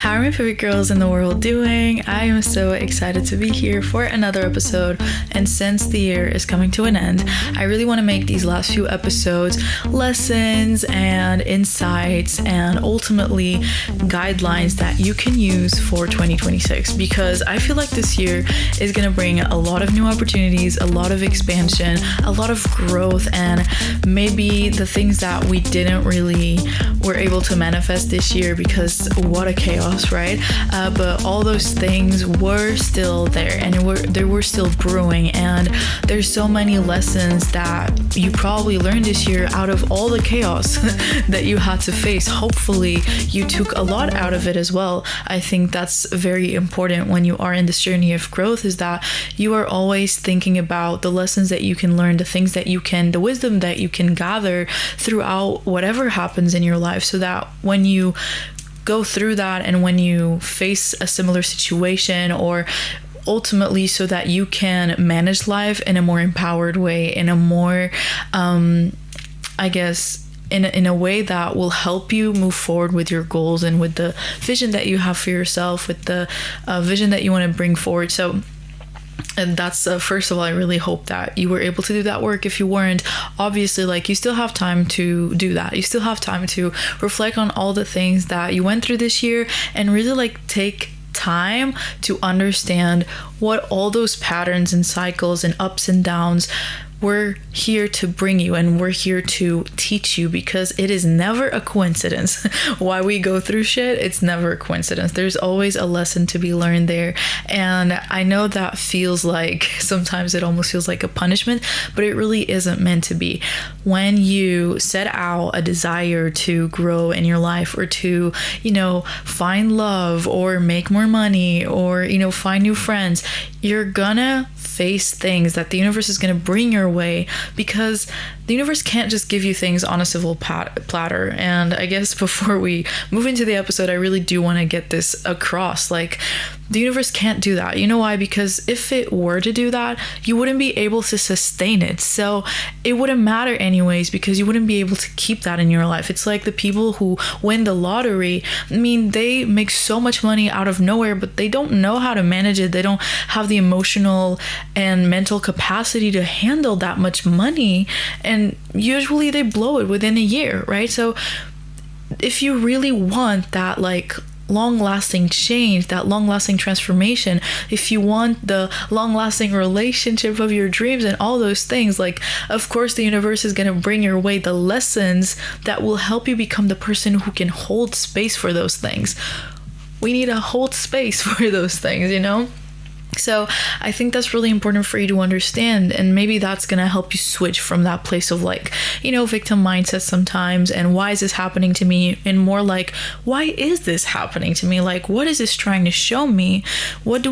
How are my favorite girls in the world doing? I am so excited to be here for another episode, and since the year is coming to an end, I really want to make these last few episodes lessons and insights and ultimately guidelines that you can use for 2026, because I feel like this year is going to bring a lot of new opportunities, a lot of expansion, a lot of growth, and maybe the things that we didn't really were able to manifest this year because what a chaos, right? But all those things were still there, and they were still brewing, and there's so many lessons that you probably learned this year out of all the chaos that you had to face. Hopefully you took a lot out of it as well. I think that's very important when you are in this journey of growth, is that you are always thinking about the lessons that you can learn, the wisdom that you can gather throughout whatever happens in your life, so that when you go through that and when you face a similar situation, or ultimately so that you can manage life in a more empowered way, in a more I guess in a way that will help you move forward with your goals and with the vision that you have for yourself, with the vision that you want to bring forward. And that's first of all, I really hope that you were able to do that work. If you weren't, obviously, like, you still have time to do that. You still have time to reflect on all the things that you went through this year, and really like take time to understand what all those patterns and cycles and ups and downs we're here to bring you, and we're here to teach you, because it is never a coincidence why we go through shit. It's never a coincidence. There's always a lesson to be learned there. And I know that feels like, sometimes it almost feels like a punishment, but it really isn't meant to be. When you set out a desire to grow in your life, or to, find love, or make more money, or, find new friends, you're gonna face things that the universe is going to bring your way, because the universe can't just give you things on a silver platter. And I guess before we move into the episode, I really do want to get this across. Like, the universe can't do that. You know why? Because if it were to do that, you wouldn't be able to sustain it. So it wouldn't matter anyways, because you wouldn't be able to keep that in your life. It's like the people who win the lottery. I mean, they make so much money out of nowhere, but they don't know how to manage it. They don't have the emotional and mental capacity to handle that much money. And usually they blow it within a year, right? So if you really want that, like, long-lasting change, that long-lasting transformation, if you want the long-lasting relationship of your dreams and all those things, like, of course the universe is going to bring your way the lessons that will help you become the person who can hold space for those things. We need to hold space for those things, So I think that's really important for you to understand, and maybe that's going to help you switch from that place of, like, victim mindset sometimes, and why is this happening to me, and more like, why is this happening to me? Like, what is this trying to show me? What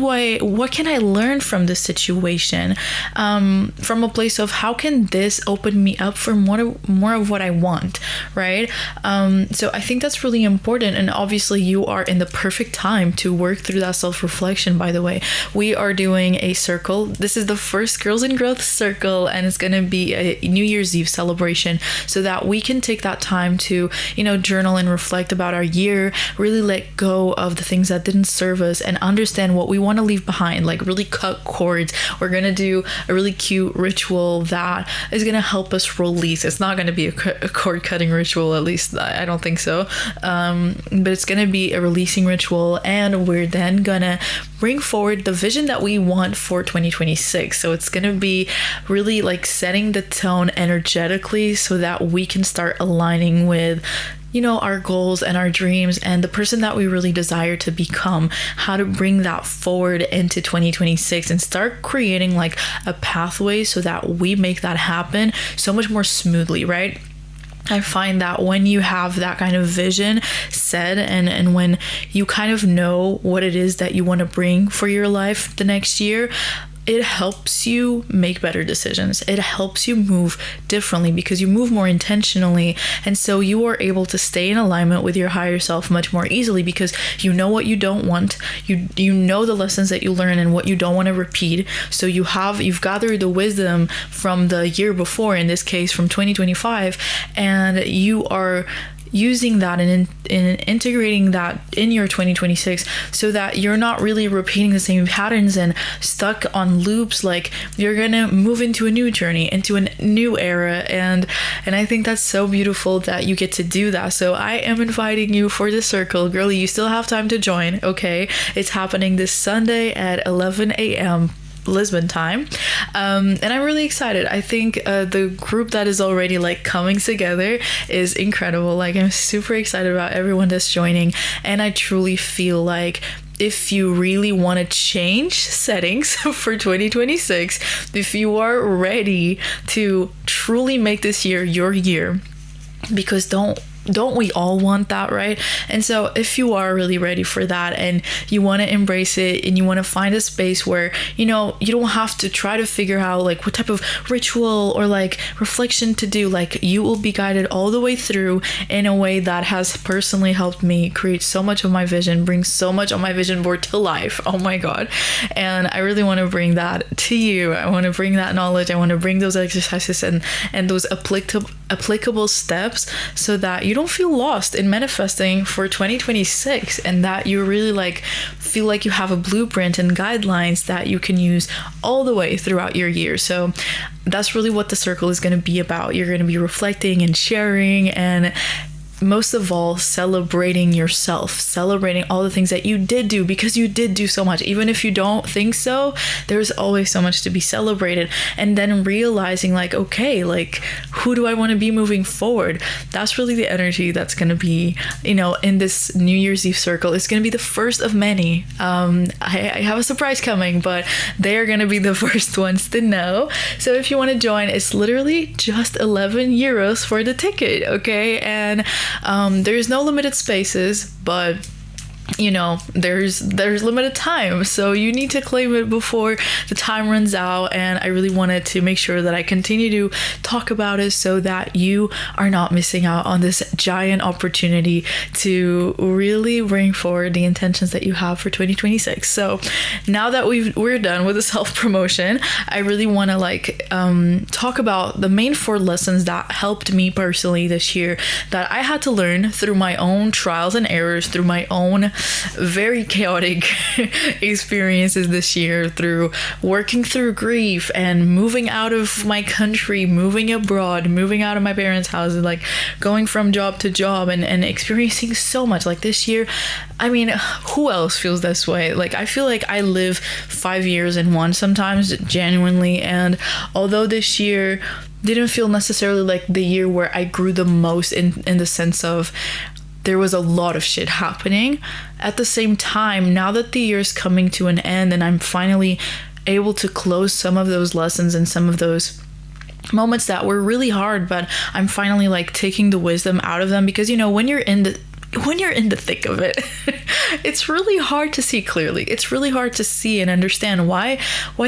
can I learn from this situation? From a place of, how can this open me up for more of what I want, right? So I think that's really important, and obviously you are in the perfect time to work through that self-reflection. By the way, we are doing a circle. This is the first Girls in Growth circle, and it's going to be a New Year's Eve celebration, so that we can take that time to, journal and reflect about our year, really let go of the things that didn't serve us, and understand what we want to leave behind, like really cut cords. We're going to do a really cute ritual that is going to help us release. It's not going to be a cord cutting ritual, at least I don't think so. But it's going to be a releasing ritual, and we're then going to bring forward the vision that we want for 2026. So it's going to be really like setting the tone energetically, so that we can start aligning with our goals and our dreams and the person that we really desire to become, how to bring that forward into 2026 and start creating like a pathway so that we make that happen so much more smoothly, right? I find that when you have that kind of vision set, and when you kind of know what it is that you want to bring for your life the next year, it helps you make better decisions. It helps you move differently because you move more intentionally. And so you are able to stay in alignment with your higher self much more easily because you know what you don't want. You know the lessons that you learn and what you don't want to repeat. So you've gathered the wisdom from the year before, in this case from 2025, and you are using that and integrating that in your 2026 so that you're not really repeating the same patterns and stuck on loops. Like, you're gonna move into a new journey, into a new era, and I think that's so beautiful that you get to do that. So I am inviting you for the circle, girlie. You still have time to join, okay? It's happening this Sunday at 11 a.m. Lisbon time, and I'm really excited. I think the group that is already like coming together is incredible. Like, I'm super excited about everyone that's joining, and I truly feel like if you really want to change settings for 2026, if you are ready to truly make this year your year, because don't we all want that, right? And so if you are really ready for that and you want to embrace it and you want to find a space where, you know, you don't have to try to figure out like what type of ritual or like reflection to do, like you will be guided all the way through in a way that has personally helped me create so much of my vision, bring so much on my vision board to life. Oh my God. And I really want to bring that to you. I want to bring that knowledge. I want to bring those exercises and those applicable steps so that you don't feel lost in manifesting for 2026, and that you really like feel like you have a blueprint and guidelines that you can use all the way throughout your year. So that's really what the circle is going to be about. You're going to be reflecting and sharing, and most of all, celebrating yourself, celebrating all the things that you did do, because you did do so much. Even if you don't think so, there's always so much to be celebrated. And then realizing like, okay, like who do I want to be moving forward? That's really the energy that's going to be, you know, in this New Year's Eve circle. It's going to be the first of many. I have a surprise coming, but they are going to be the first ones to know. So if you want to join, it's literally just 11 euros for the ticket, okay? And there's no limited spaces, but you know, there's limited time, so you need to claim it before the time runs out. And I really wanted to make sure that I continue to talk about it so that you are not missing out on this giant opportunity to really bring forward the intentions that you have for 2026. So now that we're done with the self-promotion, I really want to like talk about the main 4 lessons that helped me personally this year, that I had to learn through my own trials and errors, through my own very chaotic experiences this year, through working through grief and moving out of my country, moving abroad, moving out of my parents' house, and like going from job to job and experiencing so much. Like this year, I mean, who else feels this way? Like, I feel like I live 5 years in one sometimes, genuinely. And although this year didn't feel necessarily like the year where I grew the most in the sense of there was a lot of shit happening, at the same time, now that the year is coming to an end and I'm finally able to close some of those lessons and some of those moments that were really hard, but I'm finally like taking the wisdom out of them, because, you know, when you're in the thick of it, it's really hard to see clearly. It's really hard to see and understand why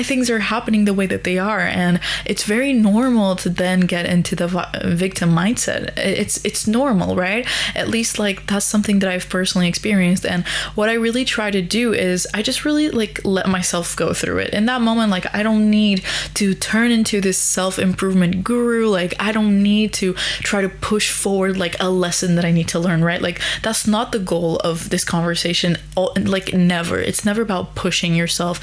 things are happening the way that they are. And it's very normal to then get into the victim mindset. It's normal, right? At least like that's something that I've personally experienced. And what I really try to do is I just really like let myself go through it. In that moment, like I don't need to turn into this self-improvement guru. Like I don't need to try to push forward like a lesson that I need to learn, right? Like that's not the goal of this conversation. Like never. It's never about pushing yourself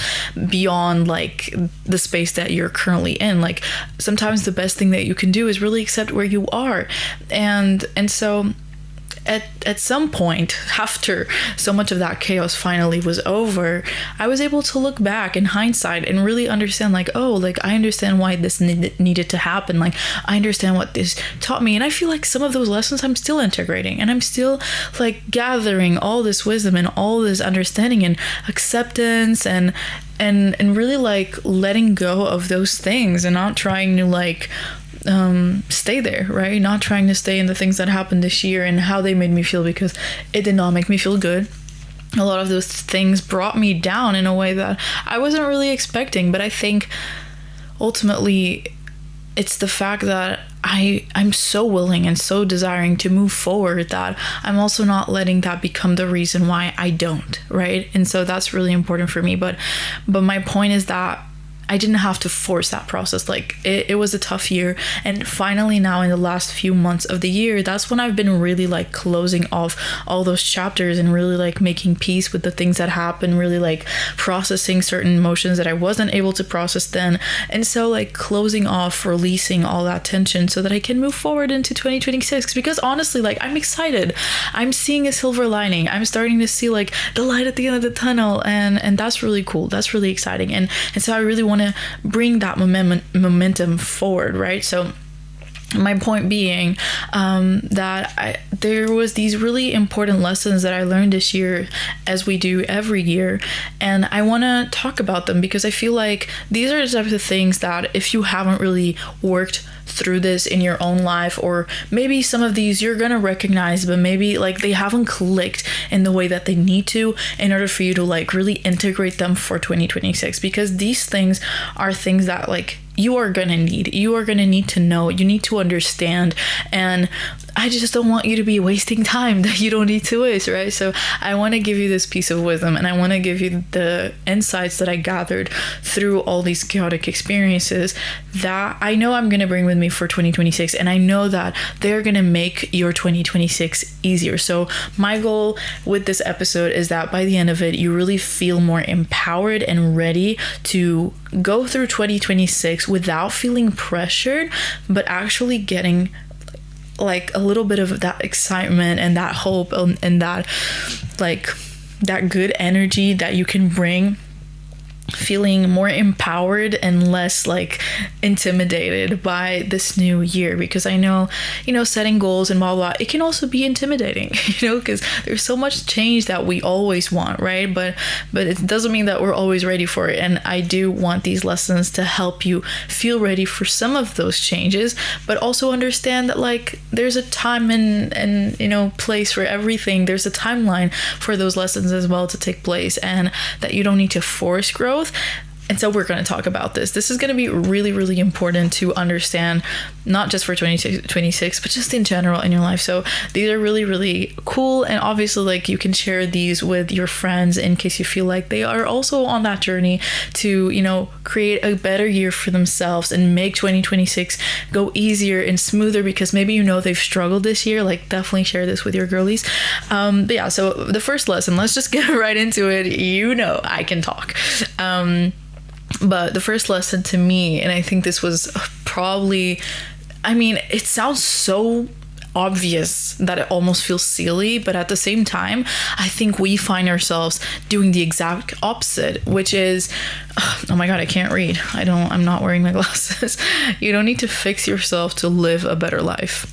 beyond like the space that you're currently in. Like sometimes the best thing that you can do is really accept where you are. And so at some point, after so much of that chaos finally was over, I was able to look back in hindsight and really understand like, oh, like I understand why this needed to happen. Like I understand what this taught me. And I feel like some of those lessons I'm still integrating, and I'm still like gathering all this wisdom and all this understanding and acceptance and really like letting go of those things and not trying to like stay there, right? Not trying to stay in the things that happened this year and how they made me feel, because it did not make me feel good. A lot of those things brought me down in a way that I wasn't really expecting. But I think ultimately it's the fact that I'm so willing and so desiring to move forward that I'm also not letting that become the reason why I don't, right? And so that's really important for me. But my point is that I didn't have to force that process. Like it was a tough year, and finally now in the last few months of the year, that's when I've been really like closing off all those chapters and really like making peace with the things that happened, really like processing certain emotions that I wasn't able to process then. And so like closing off, releasing all that tension so that I can move forward into 2026, because honestly, like I'm excited. I'm seeing a silver lining. I'm starting to see like the light at the end of the tunnel, and that's really cool. That's really exciting. And so I really want to bring that momentum forward, right? So my point being that there was these really important lessons that I learned this year, as we do every year, and I want to talk about them because I feel like these are the types of things that if you haven't really worked through this in your own life, or maybe some of these you're gonna recognize, but maybe like they haven't clicked in the way that they need to in order for you to like really integrate them for 2026, because these things are things that like you are gonna need to know, you need to understand, and I just don't want you to be wasting time that you don't need to waste, right? So I want to give you this piece of wisdom, and I want to give you the insights that I gathered through all these chaotic experiences that I know I'm going to bring with me for 2026, and I know that they're going to make your 2026 easier. So my goal with this episode is that by the end of it, you really feel more empowered and ready to go through 2026 without feeling pressured, but actually getting like a little bit of that excitement and that hope and that like that good energy that you can bring, feeling more empowered and less like intimidated by this new year. Because I know, setting goals and blah blah, it can also be intimidating, because there's so much change that we always want, right? But it doesn't mean that we're always ready for it. And I do want these lessons to help you feel ready for some of those changes, but also understand that like there's a time and place for everything. There's a timeline for those lessons as well to take place, and that you don't need to force growth. And so we're going to talk about this. This is going to be really, really important to understand, not just for 2026, but just in general in your life. So these are really, really cool. And obviously, like, you can share these with your friends in case you feel like they are also on that journey to, create a better year for themselves and make 2026 go easier and smoother, because maybe they've struggled this year. Like, definitely share this with your girlies. But yeah, so the first lesson, let's just get right into it. I can talk. But the first lesson to me, and I think this was probably, it sounds so obvious that it almost feels silly, but at the same time, I think we find ourselves doing the exact opposite, which is, oh my God, I can't read. I'm not wearing my glasses. You don't need to fix yourself to live a better life.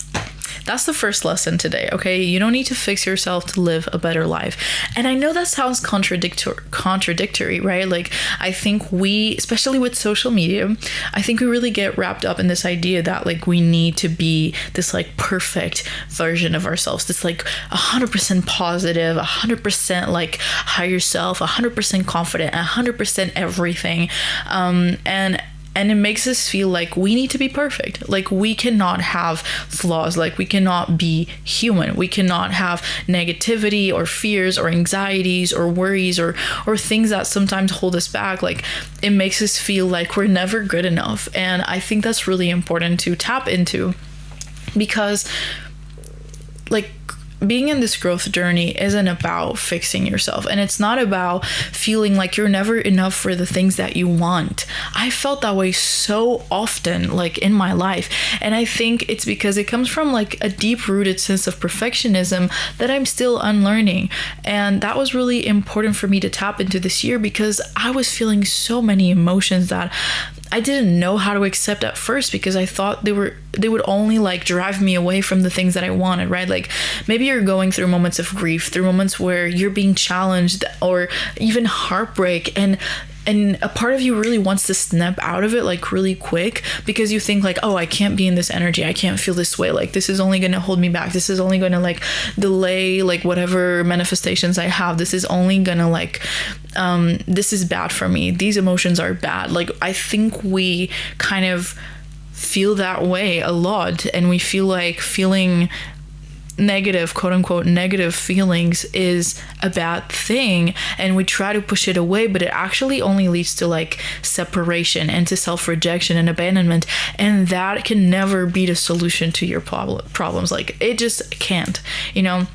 That's the first lesson today, okay? You don't need to fix yourself to live a better life. And I know that sounds contradictory, right? Like, I think we, especially with social media, I think we really get wrapped up in this idea that like we need to be this like perfect version of ourselves, this like 100% positive, 100% like higher self, 100% confident, 100% everything. And it makes us feel like we need to be perfect. Like, we cannot have flaws. Like, we cannot be human. We cannot have negativity or fears or anxieties or worries or things that sometimes hold us back. Like, it makes us feel like we're never good enough. And I think that's really important to tap into, because like, being in this growth journey isn't about fixing yourself, and it's not about feeling like you're never enough for the things that you want. I felt that way so often, like, in my life, and I think it's because it comes from like a deep-rooted sense of perfectionism that I'm still unlearning. And that was really important for me to tap into this year, because I was feeling so many emotions that I didn't know how to accept at first, because I thought they would only like drive me away from the things that I wanted, right? Like, maybe you're going through moments of grief, through moments where you're being challenged, or even heartbreak, and a part of you really wants to snap out of it like really quick, because you think like, oh, I can't be in this energy, I can't feel this way, like this is only going to hold me back, this is only going to like delay like whatever manifestations I have, this is only going to like this is bad for me, these emotions are bad. Like, I think we kind of feel that way a lot, and we feel like feeling negative, quote unquote, negative feelings is a bad thing, and we try to push it away, but it actually only leads to like separation and to self-rejection and abandonment, and that can never be the solution to your problems. Like, it just can't, you know.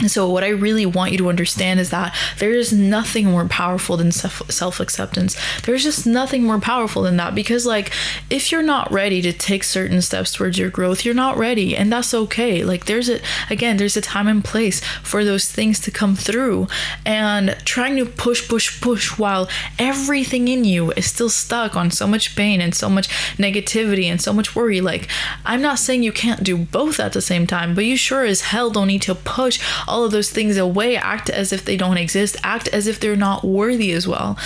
So what I really want you to understand is that there is nothing more powerful than self-acceptance. There's just nothing more powerful than that, because like, if you're not ready to take certain steps towards your growth, you're not ready, and that's okay. Like, there's a time and place for those things to come through, and trying to push while everything in you is still stuck on so much pain and so much negativity and so much worry. Like, I'm not saying you can't do both at the same time, but you sure as hell don't need to push all of those things away, act as if they don't exist, act as if they're not worthy as well.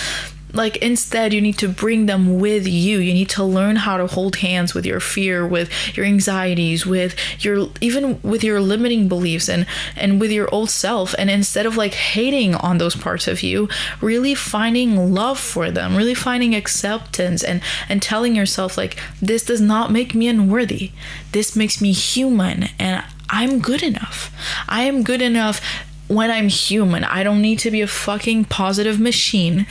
Like, instead, you need to bring them with you. You need to learn how to hold hands with your fear, with your anxieties, even with your limiting beliefs and with your old self. And instead of like hating on those parts of you, really finding love for them, really finding acceptance, and telling yourself like, this does not make me unworthy. This makes me human, and I'm good enough. I am good enough when I'm human. I don't need to be a fucking positive machine.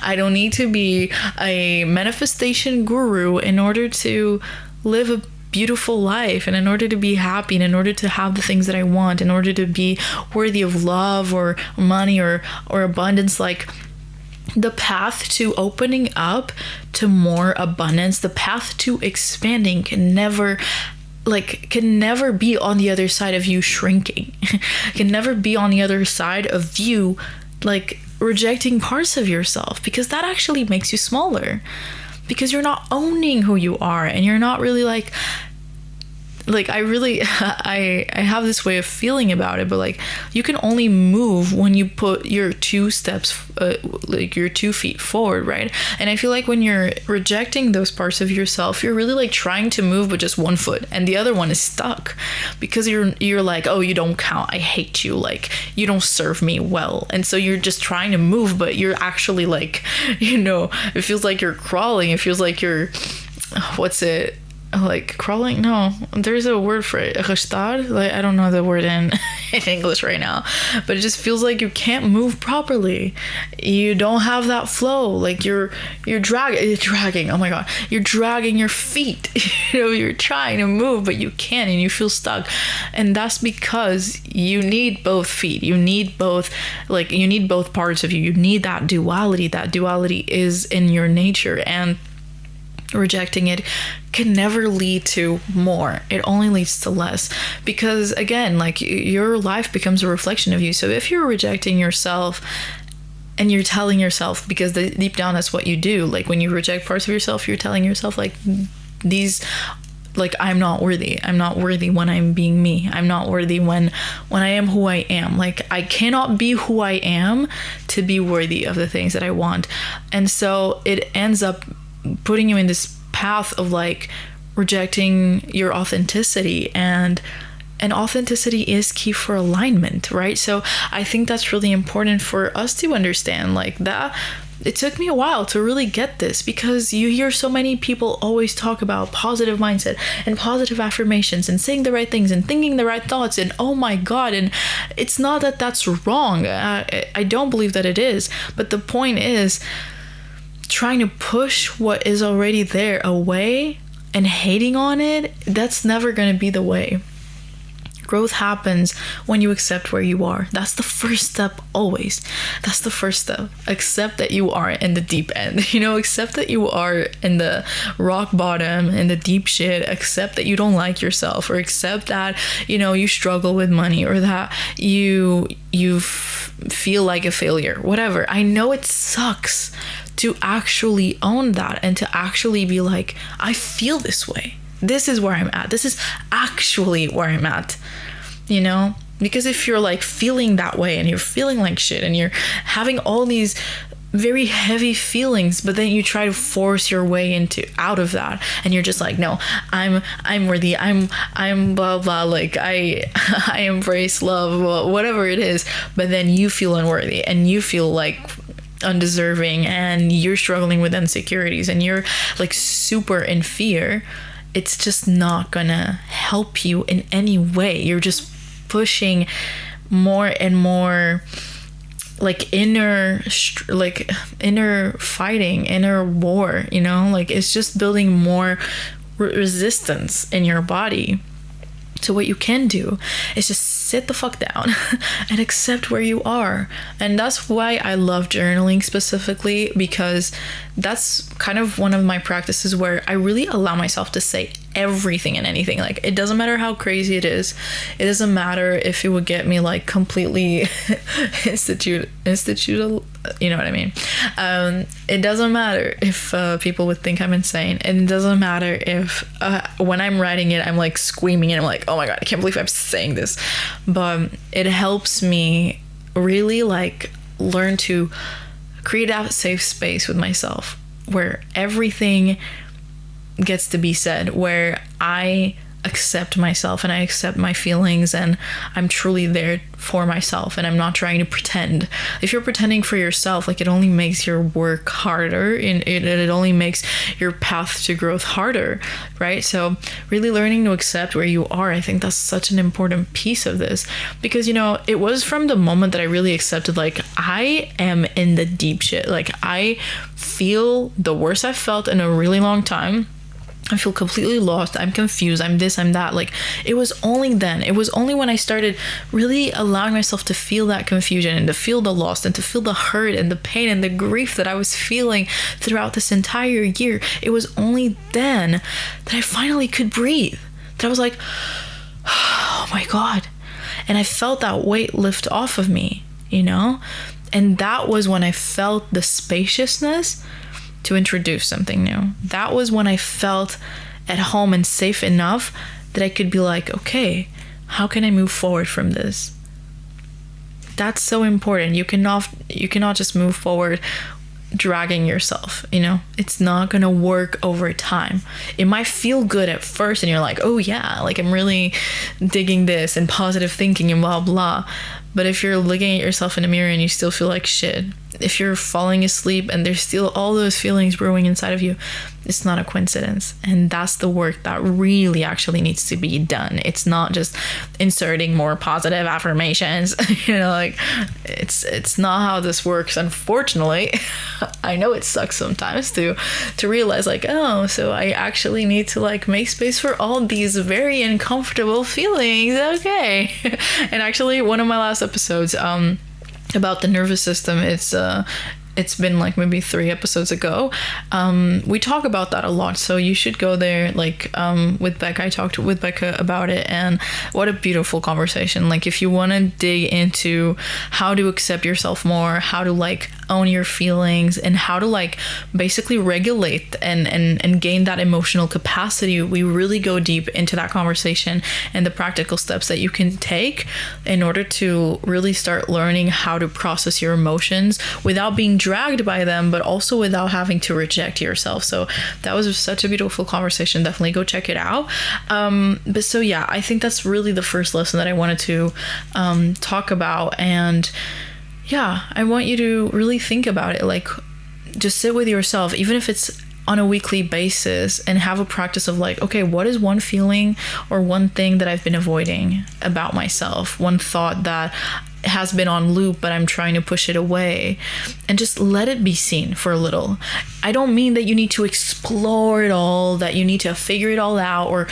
I don't need to be a manifestation guru in order to live a beautiful life, and in order to be happy, and in order to have the things that I want, in order to be worthy of love or money or abundance. Like, the path to opening up to more abundance, the path to expanding can never be on the other side of you shrinking. Can never be on the other side of you like rejecting parts of yourself, because that actually makes you smaller, because you're not owning who you are, and you're not really like I have this way of feeling about it, but like, you can only move when you put your 2 steps, like your 2 feet forward, right? And I feel like when you're rejecting those parts of yourself, you're really like trying to move with just 1 foot, and the other one is stuck, because you're like, oh, you don't count, I hate you, like, you don't serve me well. And so you're just trying to move, but you're actually like, you know, it feels like you're crawling. It feels like you're, what's it? Like crawling? No, there's a word for it. Gestar? Like, I don't know the word in English right now, but it just feels like you can't move properly. You don't have that flow. Like you're dragging. Oh my god, you're dragging your feet. You know, you're trying to move, but you can't, and you feel stuck. And that's because you need both feet. You need both. Like, you need both parts of you. You need that duality. That duality is in your nature, and rejecting it can never lead to more. It only leads to less, because again, like, your life becomes a reflection of you. So if you're rejecting yourself and you're telling yourself, because deep down that's what you do, like when you reject parts of yourself, you're telling yourself like, these, like, I'm not worthy when I'm being me. I'm not worthy when I am who I am. Like, I cannot be who I am to be worthy of the things that I want. And so it ends up putting you in this path of like rejecting your authenticity, and authenticity is key for alignment, right? So I think that's really important for us to understand, like, that it took me a while to really get this, because you hear so many people always talk about positive mindset and positive affirmations and saying the right things and thinking the right thoughts, and oh my god, and it's not that that's wrong. I don't believe that it is, but the point is, trying to push what is already there away and hating on it, that's never going to be the way. Growth happens when you accept where you are. That's the first step, always. That's the first step. Accept that you are in the deep end. You know, accept that you are in the rock bottom, in the deep shit. Accept that you don't like yourself, or accept that, you know, you struggle with money, or that you feel like a failure, whatever. I know it sucks to actually own that, and to actually be like, I feel this way. This is where I'm at. This is actually where I'm at, you know? Because if you're like feeling that way, and you're feeling like shit, and you're having all these very heavy feelings, but then you try to force your way out of that, and you're just like, no, I'm worthy, I'm blah blah, like I embrace love, whatever it is, but then you feel unworthy, and you feel like undeserving, and you're struggling with insecurities, and you're like super in fear, it's just not gonna help you in any way. You're just pushing more and more like inner fighting, inner war, you know, like it's just building more resistance in your body. So what you can do is just sit the fuck down and accept where you are. And that's why I love journaling specifically, because that's kind of one of my practices where I really allow myself to say everything and anything. Like, it doesn't matter how crazy it is. It doesn't matter if it would get me like completely institutional, you know what I mean? It doesn't matter if people would think I'm insane. And it doesn't matter if when I'm writing it, I'm like screaming and I'm like, oh my God, I can't believe I'm saying this. But it helps me really like learn to create that safe space with myself where everything gets to be said, where I accept myself and I accept my feelings and I'm truly there for myself and I'm not trying to pretend. If you're pretending for yourself, like, it only makes your work harder and it only makes your path to growth harder, right? So really learning to accept where you are, I think that's such an important piece of this, because, you know, it was from the moment that I really accepted, like, I am in the deep shit. Like, I feel the worst I've felt in a really long time. I feel completely lost. I'm confused. I'm this, I'm that. Like, it was only then. It was only when I started really allowing myself to feel that confusion and to feel the loss and to feel the hurt and the pain and the grief that I was feeling throughout this entire year. It was only then that I finally could breathe. That I was like, oh my God. And I felt that weight lift off of me, you know? And that was when I felt the spaciousness to introduce something new. That was when I felt at home and safe enough that I could be like, okay, how can I move forward from this? That's so important. You cannot just move forward dragging yourself, you know? It's not gonna work over time. It might feel good at first and you're like, oh yeah, like I'm really digging this and positive thinking and blah blah. But if you're looking at yourself in the mirror and you still feel like shit, if you're falling asleep and there's still all those feelings brewing inside of you, it's not a coincidence. And that's the work that really actually needs to be done. It's not just inserting more positive affirmations. You know, like, it's not how this works, unfortunately. I know it sucks sometimes to realize, like, oh, so I actually need to like make space for all these very uncomfortable feelings. Okay. And actually, one of my last episodes about the nervous system, it's been like maybe 3 episodes ago. We talk about that a lot, so you should go there. Like, with Becca, I talked with Becca about it, and what a beautiful conversation. Like, if you want to dig into how to accept yourself more, how to like own your feelings, and how to like basically regulate and gain that emotional capacity, we really go deep into that conversation and the practical steps that you can take in order to really start learning how to process your emotions without being dragged by them, but also without having to reject yourself. So that was such a beautiful conversation. Definitely go check it out. But so yeah, I think that's really the first lesson that I wanted to talk about. And yeah, I want you to really think about it. Like, just sit with yourself, even if it's on a weekly basis, and have a practice of like, okay, what is one feeling or one thing that I've been avoiding about myself? One thought that has been on loop, but I'm trying to push it away, and just let it be seen for a little. I don't mean that you need to explore it all, that you need to figure it all out or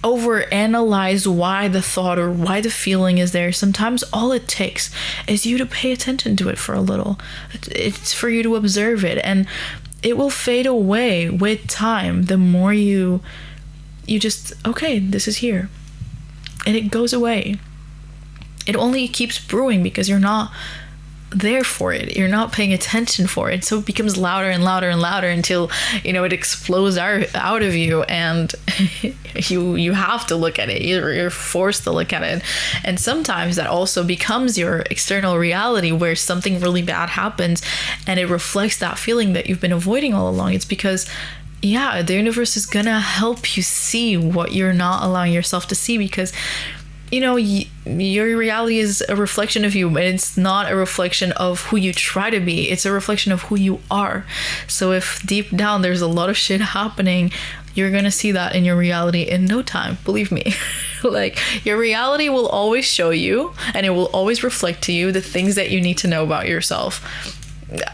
overanalyze why the thought or why the feeling is there. Sometimes all it takes is you to pay attention to it for a little. It's for you to observe it, and it will fade away with time. The more you just, okay, this is here, and it goes away. It only keeps brewing because you're not there for it. You're not paying attention for it. So it becomes louder and louder and louder until, you know, it explodes out of you, and you have to look at it. You're forced to look at it. And sometimes that also becomes your external reality, where something really bad happens and it reflects that feeling that you've been avoiding all along. It's because, yeah, the universe is gonna help you see what you're not allowing yourself to see, because, you know, your reality is a reflection of you, and it's not a reflection of who you try to be. It's a reflection of who you are. So if deep down there's a lot of shit happening, you're gonna see that in your reality in no time, believe me. Like, your reality will always show you, and it will always reflect to you the things that you need to know about yourself.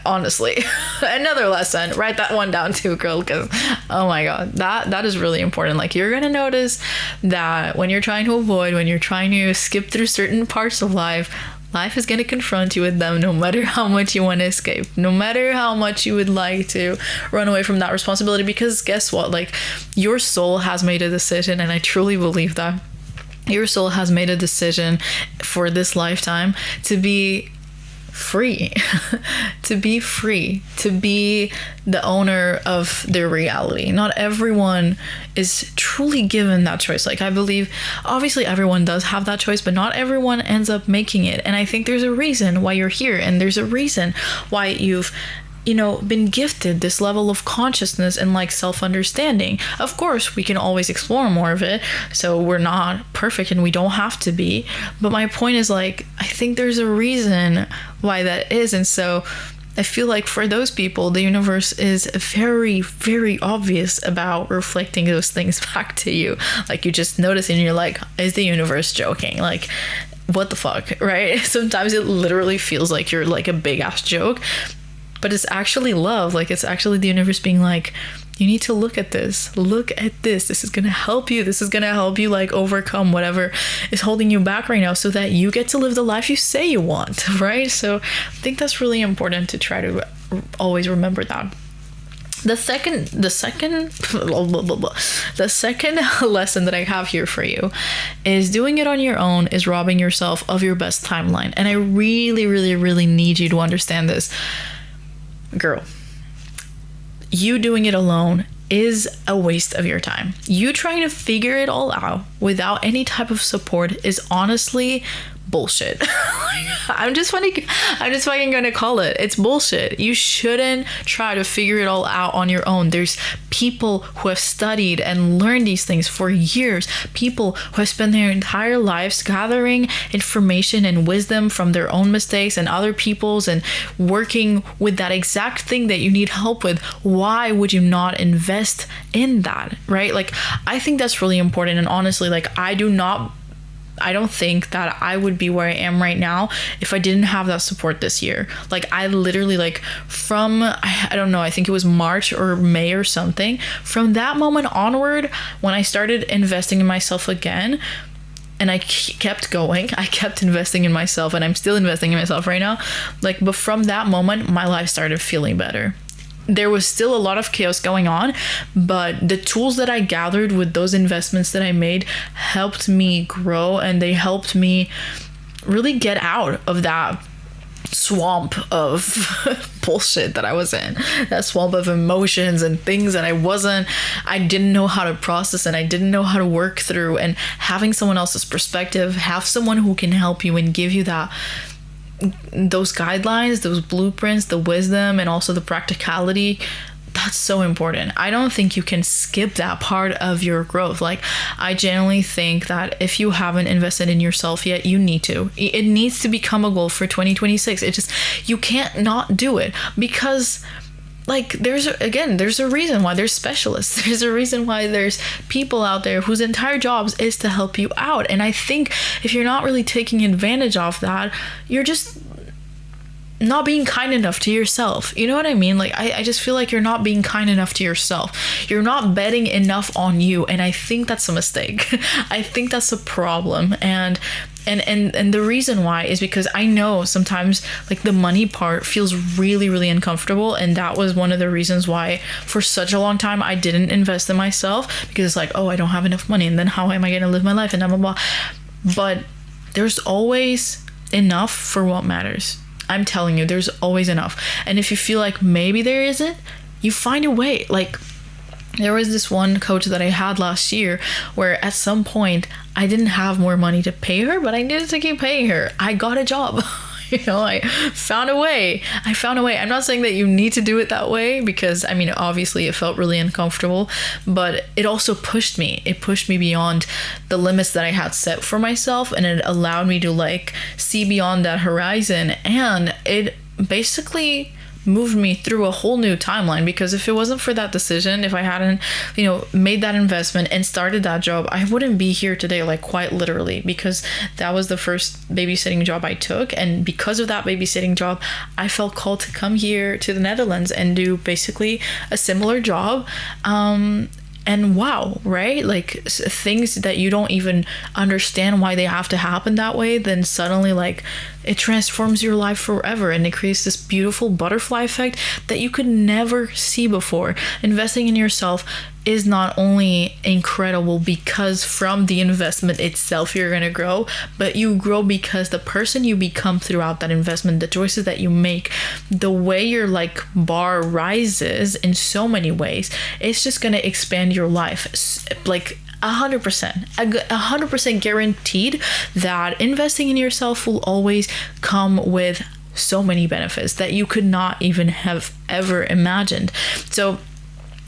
Honestly. Another lesson, write that one down too, girl, because oh my god, that is really important. Like, you're gonna notice that when you're trying to avoid, when you're trying to skip through certain parts of life is going to confront you with them, no matter how much you want to escape, no matter how much you would like to run away from that responsibility. Because guess what, like, your soul has made a decision, and I truly believe that your soul has made a decision for this lifetime to be free. To be free, to be the owner of their reality. Not everyone is truly given that choice. Like, I believe obviously everyone does have that choice, but not everyone ends up making it. And I think there's a reason why you're here, and there's a reason why you've been gifted this level of consciousness and like self-understanding. Of course, we can always explore more of it, so we're not perfect and we don't have to be. But my point is, like, I think there's a reason why that is. And so I feel like for those people, the universe is very, very obvious about reflecting those things back to you. Like, you just notice and you're like, is the universe joking? Like, what the fuck, right? Sometimes it literally feels like you're like a big ass joke, but it's actually love. Like, it's actually the universe being like, you need to look at this. This is gonna help you. This is gonna help you like overcome whatever is holding you back right now, so that you get to live the life you say you want, right? So I think that's really important to try to always remember that. The second lesson that I have here for you is doing it on your own is robbing yourself of your best timeline. And I really, really, really need you to understand this. Girl, you doing it alone is a waste of your time. You trying to figure it all out without any type of support is honestly bullshit. I'm just fucking gonna call it. It's bullshit. You shouldn't try to figure it all out on your own. There's people who have studied and learned these things for years. People who have spent their entire lives gathering information and wisdom from their own mistakes and other people's, and working with that exact thing that you need help with. Why would you not invest in that, right? Like, I think that's really important. And honestly, like, I don't think that I would be where I am right now if I didn't have that support this year. Like, I literally, like, from, I don't know, I think it was March or May or something, from that moment onward, when I started investing in myself again, and I kept going, I kept investing in myself, and I'm still investing in myself right now. Like, but from that moment, my life started feeling better. There was still a lot of chaos going on, but the tools that I gathered with those investments that I made helped me grow, and they helped me really get out of that swamp of bullshit that I was in, that swamp of emotions and things that I didn't know how to process, and I didn't know how to work through. And having someone else's perspective, have someone who can help you and give you those guidelines, those blueprints, the wisdom, and also the practicality, that's so important. I don't think you can skip that part of your growth. Like, I genuinely think that if you haven't invested in yourself yet, you need to. It needs to become a goal for 2026. You can't not do it, because like, there's a reason why there's specialists. There's a reason why there's people out there whose entire jobs is to help you out. And I think if you're not really taking advantage of that, you're just not being kind enough to yourself. You know what I mean? Like, I just feel like you're not being kind enough to yourself. You're not betting enough on you. And I think that's a mistake. I think that's a problem. And the reason why is because I know sometimes, like, the money part feels really, really uncomfortable. And that was one of the reasons why for such a long time I didn't invest in myself, because it's like, oh, I don't have enough money, and then how am I going to live my life, and blah, blah, blah. But there's always enough for what matters. I'm telling you, there's always enough. And if you feel like maybe there isn't, you find a way. Like, there was this one coach that I had last year where at some point I didn't have more money to pay her, but I needed to keep paying her. I got a job. I found a way. I'm not saying that you need to do it that way, because I mean, obviously it felt really uncomfortable, but it also pushed me. It pushed me beyond the limits that I had set for myself, and it allowed me to like see beyond that horizon. And it basically moved me through a whole new timeline, because if it wasn't for that decision, if I hadn't, made that investment and started that job, I wouldn't be here today, like quite literally, because that was the first babysitting job I took. And because of that babysitting job, I felt called to come here to the Netherlands and do basically a similar job. And wow, right? Like things that you don't even understand why they have to happen that way, then suddenly like it transforms your life forever, and it creates this beautiful butterfly effect that you could never see before. Investing in yourself is not only incredible because from the investment itself you're gonna grow, but you grow because the person you become throughout that investment, the choices that you make, the way your like bar rises in so many ways, it's just gonna expand your life like 100% guaranteed that investing in yourself will always come with so many benefits that you could not even have ever imagined. So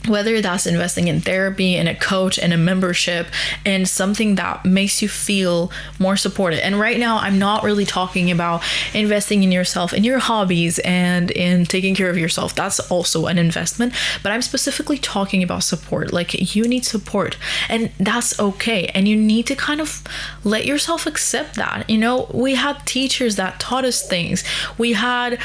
whether that's investing in therapy, in a coach, in a membership, in something that makes you feel more supported. And right now, I'm not really talking about investing in yourself, in your hobbies, and in taking care of yourself. That's also an investment. But I'm specifically talking about support. Like you need support, and that's okay. And you need to kind of let yourself accept that. We had teachers that taught us things. We had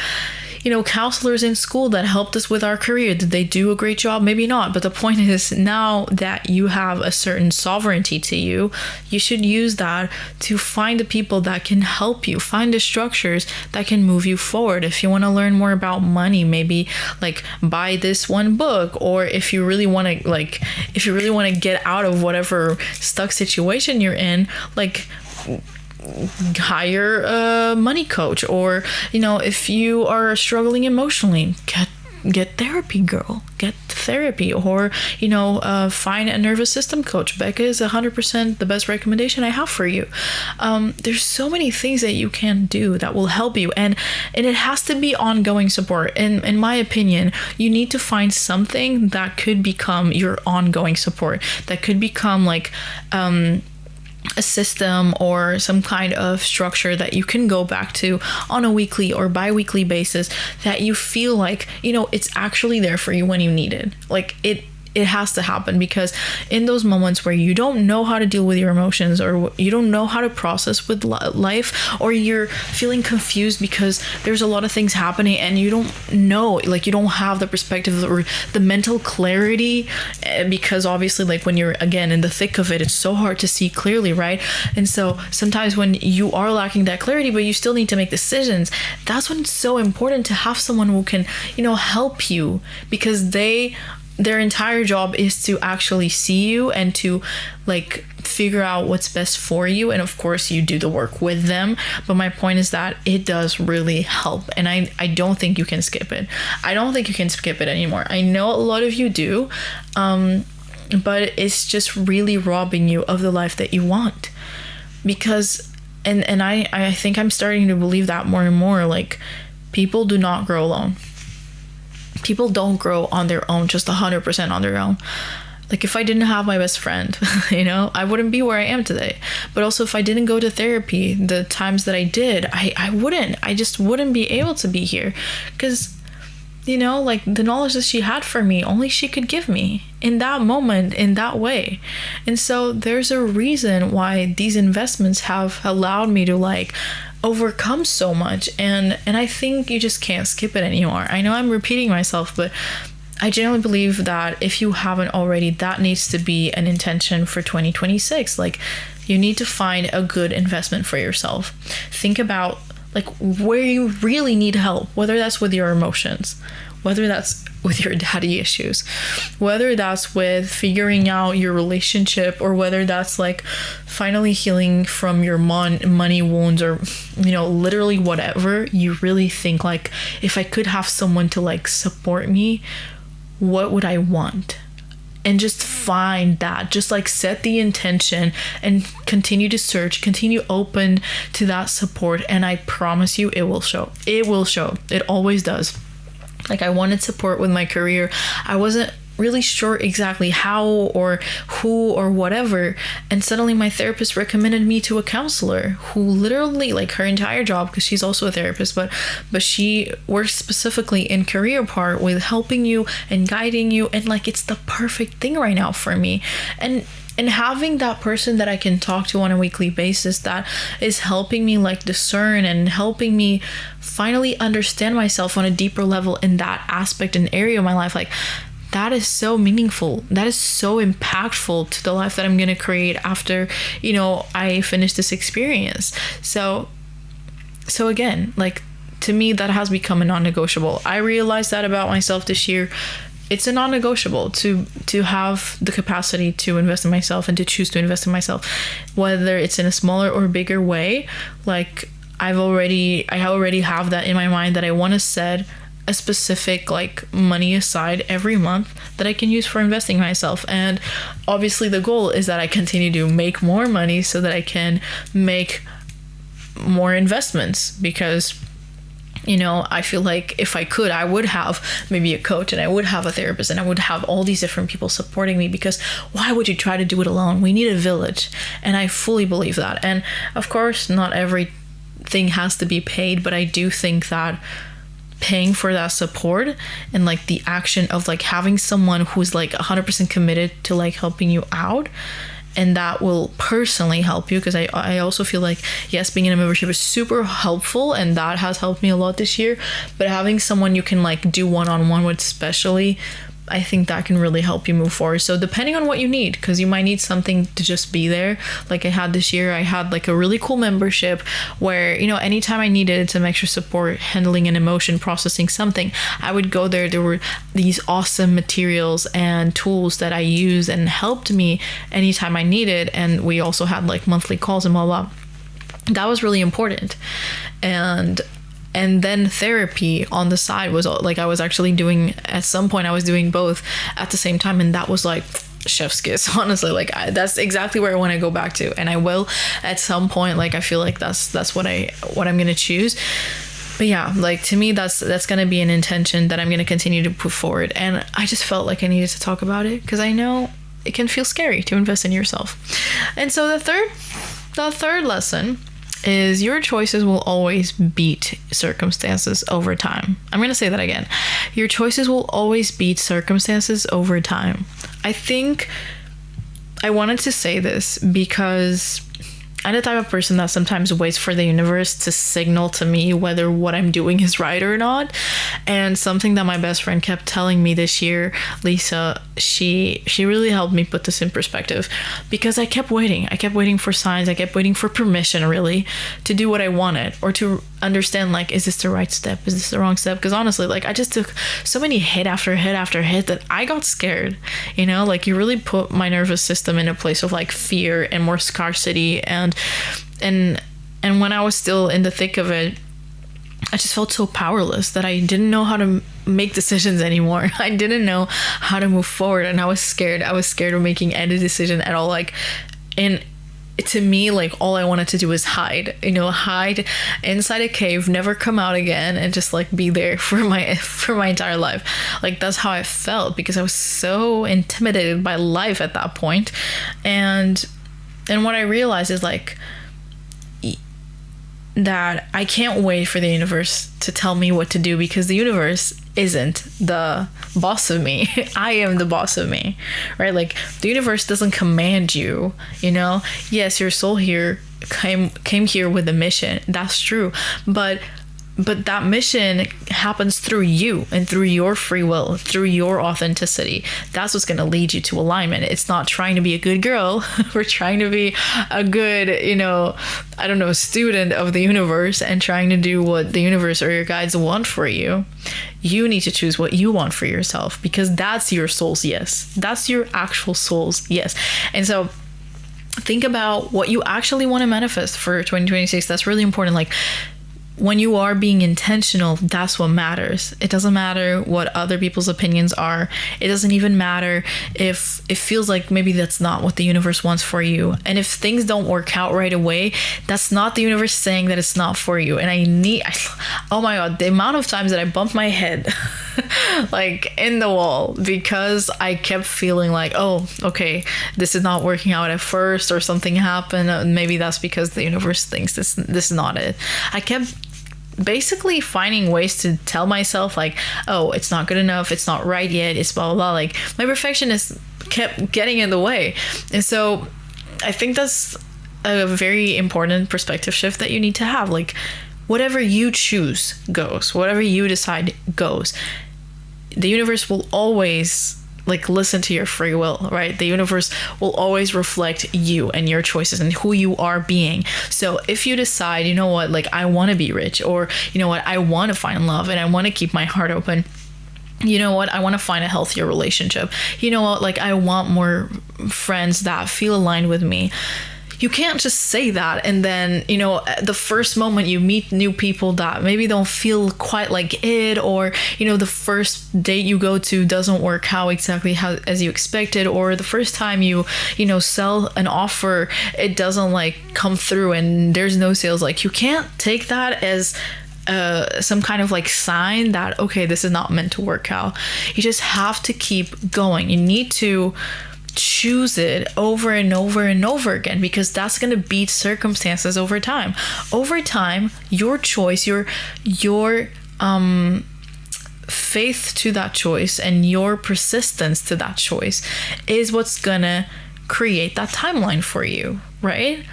counselors in school that helped us with our career. Did they do a great job? Maybe not. But the point is, now that you have a certain sovereignty to you, you should use that to find the people that can help you, find the structures that can move you forward. If you want to learn more about money, maybe like buy this one book, or if you really want to get out of whatever stuck situation you're in, like hire a money coach, or if you are struggling emotionally, get therapy, girl, get therapy, or find a nervous system coach. Becca is 100% the best recommendation I have for you. There's so many things that you can do that will help you, and it has to be ongoing support. In my opinion, you need to find something that could become your ongoing support, that could become like a system or some kind of structure that you can go back to on a weekly or bi-weekly basis, that you feel like it's actually there for you when you need it. Like it has to happen, because in those moments where you don't know how to deal with your emotions, or you don't know how to process with life, or you're feeling confused because there's a lot of things happening and you don't know, like you don't have the perspective or the mental clarity, because obviously like when you're again in the thick of it, it's so hard to see clearly, right? And so sometimes when you are lacking that clarity, but you still need to make decisions, that's when it's so important to have someone who can help you, because their entire job is to actually see you and to like figure out what's best for you. And of course you do the work with them, but my point is that it does really help, and I don't think you can skip it. I don't think you can skip it anymore. I know a lot of you do, but it's just really robbing you of the life that you want, because and I think I'm starting to believe that more and more. Like, people do not grow alone. People don't grow on their own, just 100% on their own. Like, if I didn't have my best friend, I wouldn't be where I am today. But also, if I didn't go to therapy the times that I did, I just wouldn't be able to be here. Because, like the knowledge that she had for me, only she could give me in that moment, in that way. And so there's a reason why these investments have allowed me to like overcome so much, and I think you just can't skip it anymore. I know I'm repeating myself, but I genuinely believe that if you haven't already, that needs to be an intention for 2026. Like, you need to find a good investment for yourself. Think about like where you really need help, whether that's with your emotions, whether that's with your daddy issues, whether that's with figuring out your relationship, or whether that's like finally healing from your money wounds, or literally whatever you really think, like, if I could have someone to like support me, what would I want? And just find that, just like set the intention and continue to search, continue open to that support, and I promise you it will show. It always does. Like, I wanted support with my career. I wasn't really sure exactly how or who or whatever, and suddenly my therapist recommended me to a counselor who literally, like, her entire job, because she's also a therapist, but she works specifically in career part with helping you and guiding you, and like it's the perfect thing right now for me. And having that person that I can talk to on a weekly basis that is helping me like discern and helping me finally understand myself on a deeper level in that aspect and area of my life, like, that is so meaningful. That is so impactful to the life that I'm going to create after, you know, I finish this experience. So again, like, to me, that has become a non-negotiable. I realized that about myself this year. It's a non-negotiable to have the capacity to invest in myself and to choose to invest in myself, whether it's in a smaller or bigger way. Like, I already have that in my mind, that I want to set a specific like money aside every month that I can use for investing in myself. And obviously the goal is that I continue to make more money so that I can make more investments, because, you know, I feel like if I could, I would have maybe a coach and I would have a therapist and I would have all these different people supporting me, because why would you try to do it alone? We need a village. And I fully believe that. And of course, not everything has to be paid, but I do think that paying for that support and like the action of like having someone who's like 100% committed to like helping you out, and that will personally help you, because I also feel like, yes, being in a membership is super helpful and that has helped me a lot this year, but having someone you can like do one-on-one with, especially, I think that can really help you move forward. So depending on what you need, because you might need something to just be there. Like I had this year, I had like a really cool membership where, you know, anytime I needed some extra support handling an emotion, processing something, I would go there. There were these awesome materials and tools that I used and helped me anytime I needed. And we also had like monthly calls and blah, blah. That was really important. And then therapy on the side was like, I was actually doing, at some point I was doing both at the same time. And that was like chef's kiss, honestly. Like that's exactly where I want to go back to. And I will at some point, like, I feel like that's what I'm going to choose. But yeah, like to me, that's going to be an intention that I'm going to continue to put forward. And I just felt like I needed to talk about it, because I know it can feel scary to invest in yourself. And so the third lesson is your choices will always beat circumstances over time. I'm going to say that again. Your choices will always beat circumstances over time. I think I wanted to say this because I'm the type of person that sometimes waits for the universe to signal to me whether what I'm doing is right or not. And something that my best friend kept telling me this year, Lisa, she really helped me put this in perspective, because I kept waiting. I kept waiting for signs. I kept waiting for permission, really, to do what I wanted, or to understand, like, is this the right step? Is this the wrong step? Because honestly, like, I just took so many hit after hit after hit that I got scared, you know, like, you really put my nervous system in a place of like fear and more scarcity. And when I was still in the thick of it, I just felt so powerless that I didn't know how to make decisions anymore. I didn't know how to move forward, and I was scared. I was scared of making any decision at all. Like, and to me, like, all I wanted to do was hide inside a cave, never come out again, and just like be there for my entire life. Like, that's how I felt, because I was so intimidated by life at that point. And what I realized is like that I can't wait for the universe to tell me what to do, because the universe isn't the boss of me. I am the boss of me, right? Like, the universe doesn't command you, you know? Yes, your soul here came here with a mission. That's true. But that mission happens through you and through your free will, through your authenticity. That's what's going to lead you to alignment. It's not trying to be a good girl. We're trying to be a good, student of the universe and trying to do what the universe or your guides want for you. You need to choose what you want for yourself, because that's your soul's yes. That's your actual soul's yes. And so think about what you actually want to manifest for 2026. That's really important. Like, when you are being intentional, that's what matters. It doesn't matter what other people's opinions are. It doesn't even matter if it feels like maybe that's not what the universe wants for you. And if things don't work out right away, that's not the universe saying that it's not for you. And oh my God, the amount of times that I bumped my head like in the wall, because I kept feeling like, oh, okay, this is not working out at first, or something happened. Maybe that's because the universe thinks this is not it. I kept basically finding ways to tell myself like, oh, it's not good enough, it's not right yet, it's blah blah blah. Like my perfectionist kept getting in the way. And so I think that's a very important perspective shift that you need to have. Like whatever you choose goes, whatever you decide goes. The universe will always like listen to your free will, right? The universe will always reflect you and your choices and who you are being. So if you decide, you know what, like I want to be rich, or you know what, I want to find love and I want to keep my heart open, you know what, I want to find a healthier relationship, you know what, like I want more friends that feel aligned with me. You can't just say that and then, you know, the first moment you meet new people that maybe don't feel quite like it, or, you know, the first date you go to doesn't work out exactly how as you expected, or the first time you know, sell an offer, it doesn't like come through and there's no sales. Like you can't take that as some kind of like sign that, okay, this is not meant to work out. You just have to keep going. You need to choose it over and over and over again, because that's going to beat circumstances over time. Over time, your choice, your faith to that choice and your persistence to that choice is what's going to create that timeline for you, right?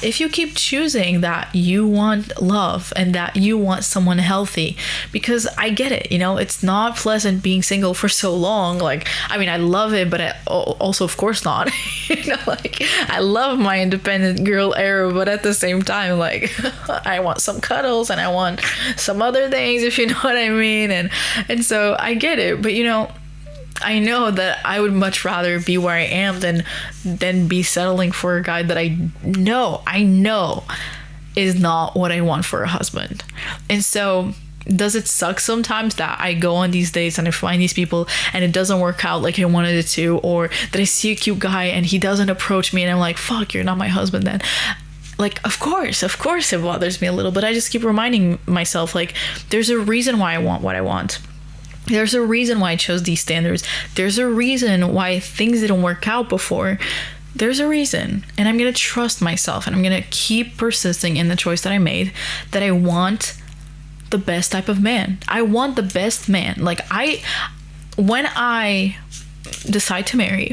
If you keep choosing that you want love and that you want someone healthy, because I get it, you know, it's not pleasant being single for so long. Like, I mean, I love it, but I also, of course not. You know, like, I love my independent girl era, but at the same time, like, I want some cuddles and I want some other things, if you know what I mean. And so I get it, but you know, I know that I would much rather be where I am than be settling for a guy that I know is not what I want for a husband. And so does it suck sometimes that I go on these dates and I find these people and it doesn't work out like I wanted it to, or that I see a cute guy and he doesn't approach me and I'm like, fuck, you're not my husband then? Like, of course it bothers me a little, but I just keep reminding myself, like, there's a reason why I want what I want. There's a reason why I chose these standards. There's a reason why things didn't work out before. There's a reason. And I'm going to trust myself and I'm going to keep persisting in the choice that I made, that I want the best type of man. I want the best man. Like when I decide to marry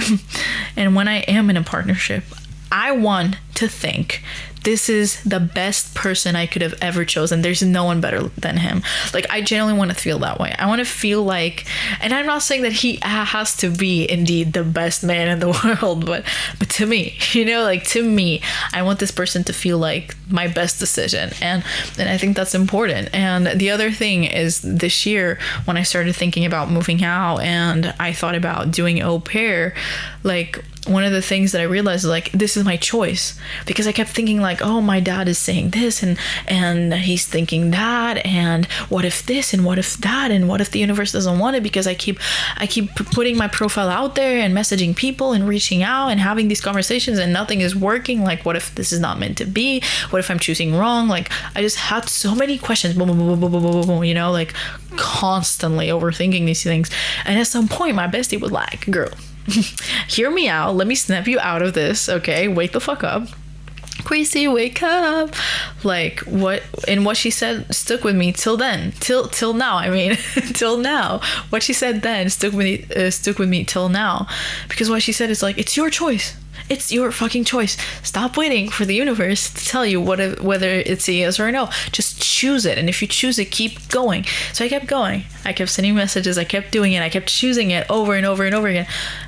and when I am in a partnership, I want to think this is the best person I could have ever chosen. There's no one better than him. Like, I genuinely want to feel that way. I want to feel like, and I'm not saying that he has to be indeed the best man in the world, but to me, you know, like to me, I want this person to feel like my best decision. And I think that's important. And the other thing is, this year, when I started thinking about moving out and I thought about doing au pair, like, one of the things that I realized is like, this is my choice, because I kept thinking like, oh, my dad is saying this and he's thinking that, and what if this and what if that, and what if the universe doesn't want it, because I keep putting my profile out there and messaging people and reaching out and having these conversations and nothing is working. Like, what if this is not meant to be? What if I'm choosing wrong? Like, I just had so many questions, boom, boom, boom, boom, boom, boom, boom, you know, like constantly overthinking these things. And at some point my bestie was like, girl, hear me out. Let me snap you out of this. Okay, wake the fuck up. Crazy, wake up. Like, what she said stuck with me till then, till now. I mean, till now. What she said then stuck with me till now, because what she said is like, it's your choice. It's your fucking choice. Stop waiting for the universe to tell you whether it's a yes or a no. Just choose it. And if you choose it, keep going. So I kept going. I kept sending messages. I kept doing it. I kept choosing it over and over and over again.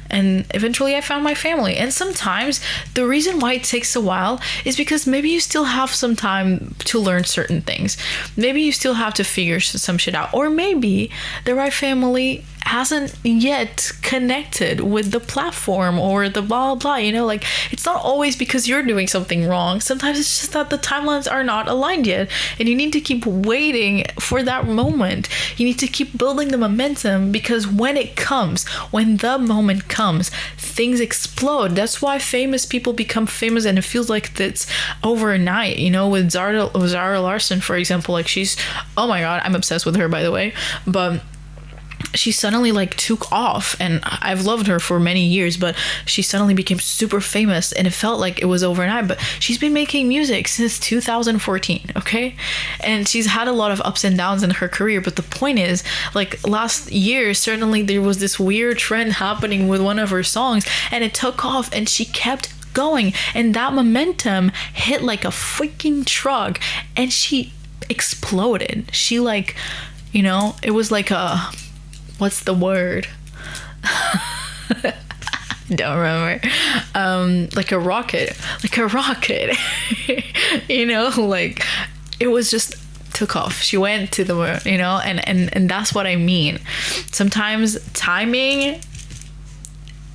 And eventually I found my family. And sometimes the reason why it takes a while is because maybe you still have some time to learn certain things. Maybe you still have to figure some shit out. Or maybe the right family hasn't yet connected with the platform or the blah blah, you know, like, it's not always because you're doing something wrong. Sometimes it's just that the timelines are not aligned yet, and you need to keep waiting for that moment. You need to keep building the momentum, because when the moment comes, things explode. That's why famous people become famous, and it feels like it's overnight, you know, with Zara Larsson, for example. Like, she's, oh my god, I'm obsessed with her, by the way, but she suddenly like took off, and I've loved her for many years, but she suddenly became super famous, and it felt like it was overnight. But she's been making music since 2014, okay? And she's had a lot of ups and downs in her career, but the point is, like, last year suddenly there was this weird trend happening with one of her songs, and it took off, and she kept going, and that momentum hit like a freaking truck, and she exploded. She, like, you know, it was like a, what's the word? Don't remember. Like a rocket. You know, like, it was just took off. She went to the moon, you know, and that's what I mean. Sometimes timing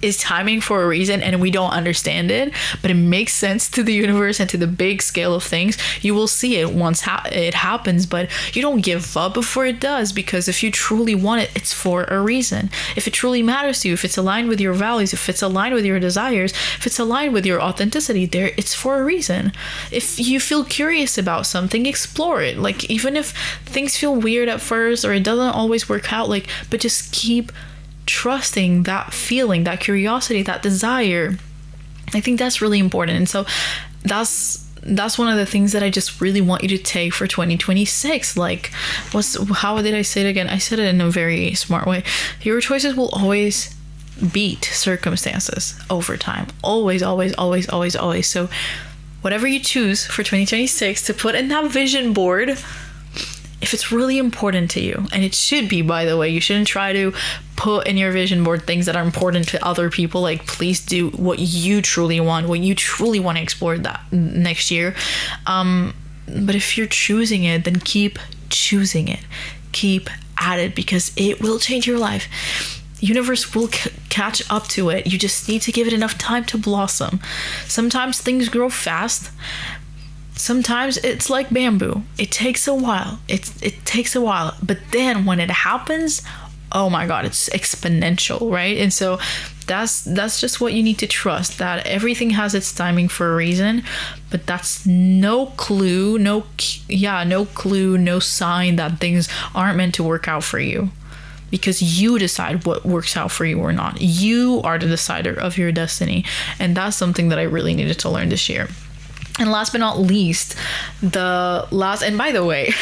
is timing for a reason, and we don't understand it, but it makes sense to the universe and to the big scale of things. You will see it once it happens, but you don't give up before it does, because if you truly want it, it's for a reason. If it truly matters to you, if it's aligned with your values, if it's aligned with your desires, if it's aligned with your authenticity, it's for a reason. If you feel curious about something, explore it. Like, even if things feel weird at first or it doesn't always work out, like, but just keep trusting that feeling, that curiosity, that desire. I think that's really important. And so that's one of the things that I just really want you to take for 2026. Like, how did I say it again? I said it in a very smart way. Your choices will always beat circumstances over time. Always, always, always, always, always. So whatever you choose for 2026 to put in that vision board, if it's really important to you, and it should be, by the way, you shouldn't try to put in your vision board things that are important to other people. Like, please do what you truly want, what you truly want to explore that next year. But if you're choosing it, then keep choosing it. Keep at it, because it will change your life. Universe will catch up to it. You just need to give it enough time to blossom. Sometimes things grow fast. Sometimes it's like bamboo. It takes a while. It takes a while. But then when it happens, oh my God, it's exponential, right? And so that's just what you need to trust, that everything has its timing for a reason. But that's no clue, no sign that things aren't meant to work out for you. Because you decide what works out for you or not. You are the decider of your destiny. And that's something that I really needed to learn this year. And last but not least, and by the way,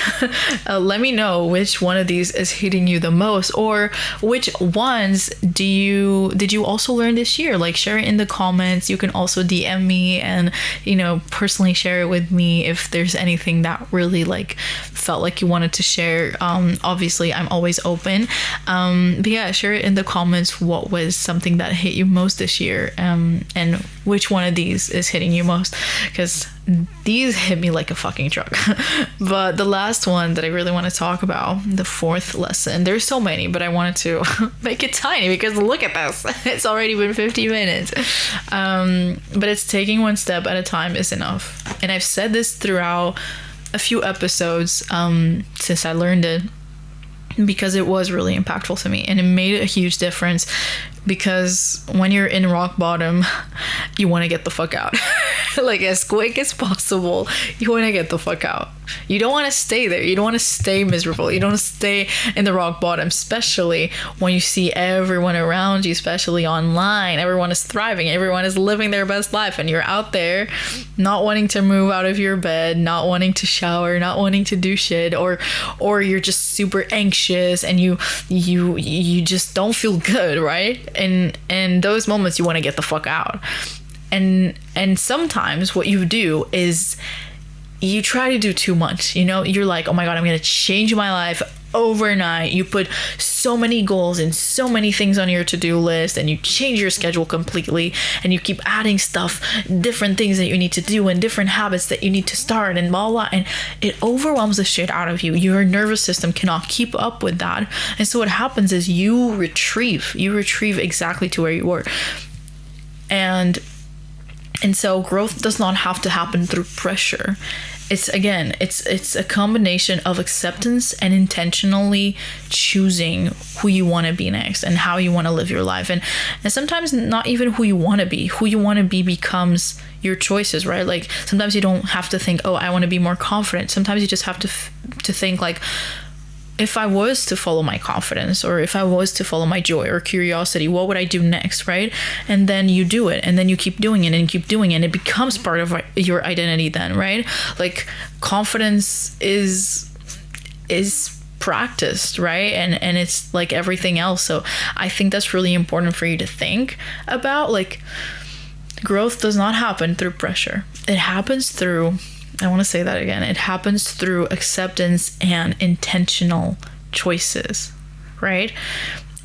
let me know which one of these is hitting you the most, or which ones did you also learn this year? Like, share it in the comments. You can also DM me and, you know, personally share it with me if there's anything that really, like, felt like you wanted to share. Obviously, I'm always open. But yeah, share it in the comments. What was something that hit you most this year? And which one of these is hitting you most? Because these hit me like a fucking truck. But the last one that I really want to talk about, the fourth lesson, there's so many, but I wanted to make it tiny, because look at this, it's already been 50 minutes. But it's taking one step at a time is enough. And I've said this throughout a few episodes since I learned it, because it was really impactful to me, and it made a huge difference. Because when you're in rock bottom, you want to get the fuck out. Like, as quick as possible, you want to get the fuck out. You don't want to stay there. You don't want to stay miserable. You don't want to stay in the rock bottom, especially when you see everyone around you, especially online. Everyone is thriving. Everyone is living their best life, and you're out there not wanting to move out of your bed, not wanting to shower, not wanting to do shit, or you're just super anxious, and you just don't feel good, right? And those moments, you want to get the fuck out. And sometimes what you do is you try to do too much. You know, you're like, oh my God, I'm going to change my life overnight. You put so many goals and so many things on your to-do list, and you change your schedule completely, and you keep adding stuff, different things that you need to do, and different habits that you need to start, and blah, blah, and it overwhelms the shit out of you. Your nervous system cannot keep up with that. And so what happens is you retrieve exactly to where you were. And so growth does not have to happen through pressure. It's a combination of acceptance and intentionally choosing who you want to be next and how you want to live your life. And sometimes not even who you want to be. Who you want to be becomes your choices, right? Like, sometimes you don't have to think, oh, I want to be more confident. Sometimes you just have to think, like, if I was to follow my confidence, or if I was to follow my joy or curiosity, what would I do next, right? And then you do it, and then you keep doing it and keep doing it, and it becomes part of your identity then, right? Like, confidence is practiced, right? And it's like everything else. So I think that's really important for you to think about. Like, growth does not happen through pressure. It happens through, I want to say that again, it happens through acceptance and intentional choices, right?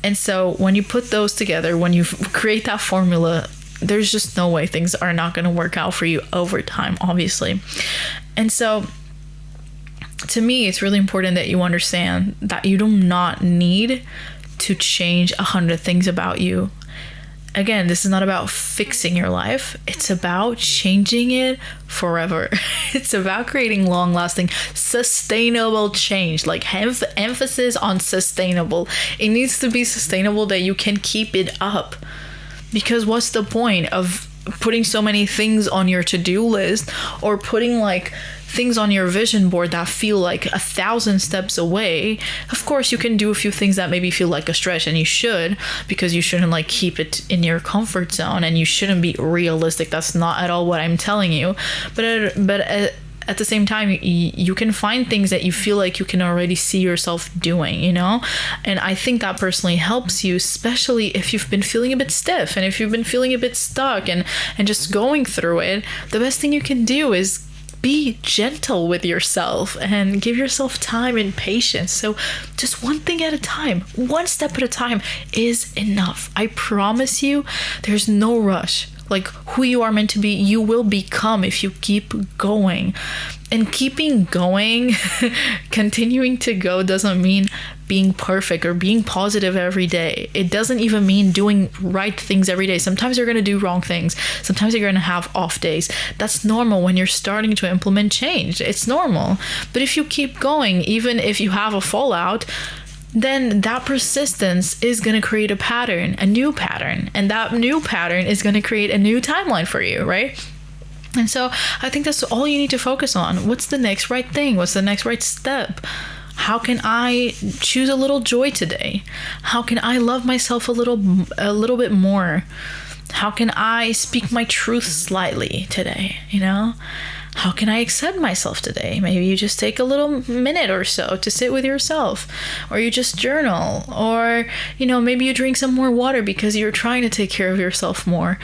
And so when you put those together, when you create that formula, there's just no way things are not going to work out for you over time, obviously. And so to me, it's really important that you understand that you do not need to change 100 things about you. Again, this is not about fixing your life. It's about changing it forever. It's about creating long-lasting, sustainable change. Like, emphasis on sustainable. It needs to be sustainable that you can keep it up. Because what's the point of putting so many things on your to-do list, or putting like things on your vision board that feel like 1,000 steps away? Of course, you can do a few things that maybe feel like a stretch, and you should, because you shouldn't like keep it in your comfort zone, and you shouldn't be realistic. That's not at all what I'm telling you. But at the same time, you can find things that you feel like you can already see yourself doing, you know? And I think that personally helps you, especially if you've been feeling a bit stiff, and if you've been feeling a bit stuck and just going through it. The best thing you can do is be gentle with yourself and give yourself time and patience. So just one thing at a time, one step at a time is enough. I promise you, there's no rush. Like, who you are meant to be, you will become if you keep going. And keeping going, continuing to go, doesn't mean being perfect or being positive every day. It doesn't even mean doing right things every day. Sometimes you're going to do wrong things. Sometimes you're going to have off days. That's normal when you're starting to implement change. It's normal. But if you keep going, even if you have a fallout, then that persistence is going to create a new pattern. And that new pattern is going to create a new timeline for you, right? And so I think that's all you need to focus on. What's the next right thing? What's the next right step? How can I choose a little joy today? How can I love myself a little bit more? How can I speak my truth slightly today, you know? How can I accept myself today? Maybe you just take a little minute or so to sit with yourself, or you just journal, or, you know, maybe you drink some more water because you're trying to take care of yourself more.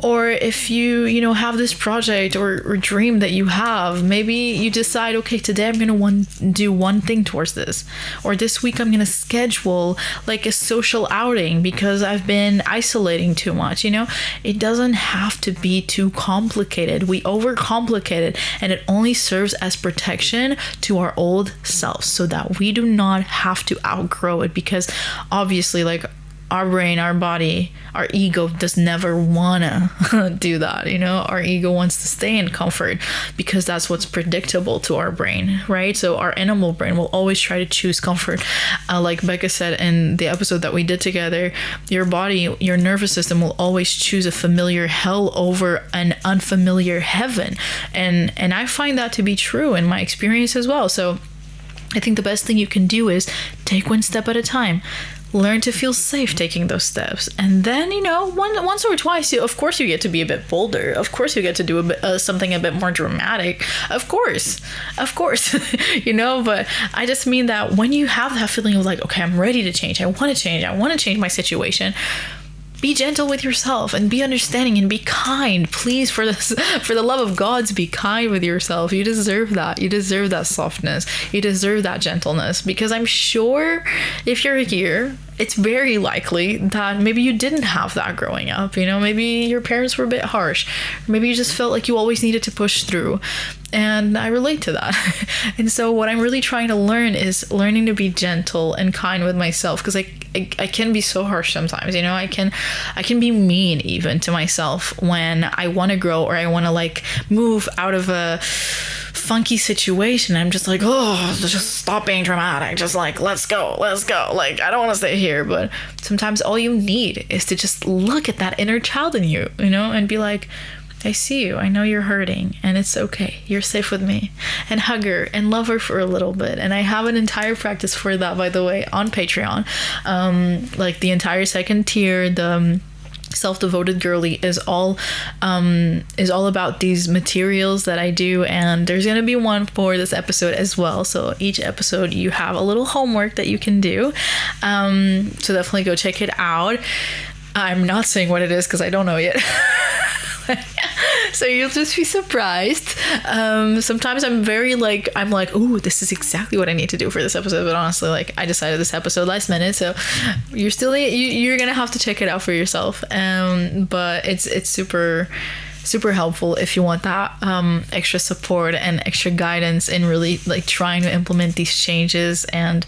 Or if you know, have this project or dream that you have, maybe you decide, okay, today I'm going to do one thing towards this. Or this week I'm going to schedule like a social outing because I've been isolating too much, you know? It doesn't have to be too complicated. We overcomplicate it, and it only serves as protection to our old selves so that we do not have to outgrow it, because obviously, like, our brain, our body, our ego does never wanna do that, you know? Our ego wants to stay in comfort because that's what's predictable to our brain, right? So our animal brain will always try to choose comfort. Like Becca said in the episode that we did together, your body, your nervous system will always choose a familiar hell over an unfamiliar heaven. And I find that to be true in my experience as well. So I think the best thing you can do is take one step at a time. Learn to feel safe taking those steps, and then, you know, once or twice, of course you get to be a bit bolder. Of course you get to do something a bit more dramatic. Of course, you know. But I just mean that when you have that feeling of like, okay, I'm ready to change. I want to change my situation. Be gentle with yourself and be understanding and be kind. Please, for the love of God, be kind with yourself. You deserve that. You deserve that softness. You deserve that gentleness, because I'm sure if you're here, it's very likely that maybe you didn't have that growing up. You know, maybe your parents were a bit harsh. Maybe you just felt like you always needed to push through. And I relate to that. And so what I'm really trying to learn is learning to be gentle and kind with myself, because I can be so harsh sometimes, you know. I can be mean even to myself when I want to grow, or I want to like move out of a funky situation. I'm just like, oh, just stop being dramatic. Just like, let's go. Like, I don't want to stay here. But sometimes all you need is to just look at that inner child in you, you know, and be like, I see you. I know you're hurting, and it's okay. You're safe with me. And hug her and love her for a little bit. And I have an entire practice for that, by the way, on Patreon. Like the entire second tier, the self-devoted girly is all about these materials that I do, and there's gonna be one for this episode as well. So each episode you have a little homework that you can do, so definitely go check it out. I'm not saying what it is because I don't know yet. So you'll just be surprised. Sometimes I'm like, ooh, this is exactly what I need to do for this episode. But honestly, like, I decided this episode last minute, so you're gonna have to check it out for yourself. But it's super helpful if you want that extra support and extra guidance in really like trying to implement these changes and